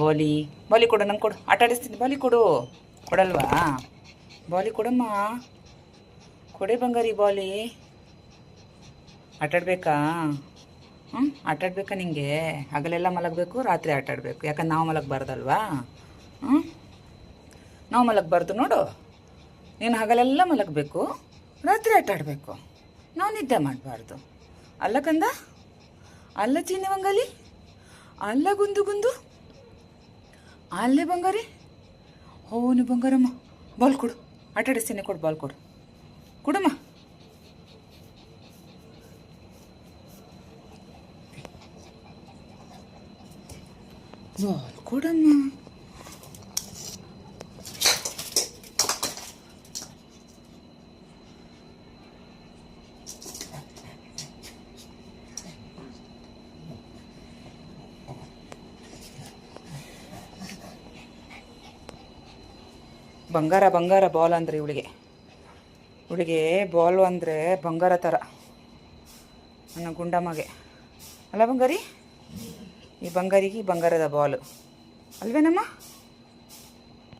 ಬಾಲಿ ಬಾಲಿ ಕೊಡು, ನಂಗೆ ಕೊಡು, ಆಟ ಆಡಿಸ್ತೀನಿ. ಬಾಲಿ ಕೊಡು. ಕೊಡಲ್ವಾ? ಬಾಲಿ ಕೊಡಮ್ಮ. ಕೊಡೆ ಬಂಗಾರಿ ಬಾಲಿ. ಆಟಾಡ್ಬೇಕಾ? ಆಟಾಡ್ಬೇಕಾ ನಿಂಗೆ? ಹಗಲೆಲ್ಲ ಮಲಗಬೇಕು, ರಾತ್ರಿ ಆಟಾಡಬೇಕು. ಯಾಕಂದ್ರೆ ನಾವು ಮಲಗಬಾರ್ದಲ್ವಾ? ನಾವು ಮಲಗಬಾರ್ದು ನೋಡು. ನೀನು ಹಗಲೆಲ್ಲ ಮಲಗಬೇಕು, ರಾತ್ರಿ ಆಟಾಡಬೇಕು. ನಾವು ನಿದ್ದೆ ಮಾಡಬಾರ್ದು. ಅಲ್ಲ ಕಂದ? ಅಲ್ಲ ಚೀನಿ ಬಂಗಾಲಿ? ಅಲ್ಲ ಗುಂದು ಗುಂದು? ಅಲ್ಲೇ ಬಂಗಾರಿ? ಓನು ಬಂಗಾರಮ್ಮ. ಬಾಲ್ ಕೊಡು, ಆಟಾಡಿಸ್ತೀನಿ. ಕೊಡು, ಬಾಲ್ ಕೊಡು. ಕೊಡಮ್ಮ. ಬಾಲ್ ಕೊಡಮ್ಮ. ಬಂಗಾರ ಬಂಗಾರ ಬಾಲ್ ಅಂದರೆ ಇವಳಿಗೆ ಬಾಲು ಅಂದರೆ ಬಂಗಾರ ಥರ, ನನ್ನ ಗುಂಡಮ್ಮಗೆ. ಅಲ್ಲ ಬಂಗಾರಿ? ಈ ಬಂಗಾರಿಗೆ ಬಂಗಾರದ ಬಾಲು ಅಲ್ವೇನಮ್ಮ?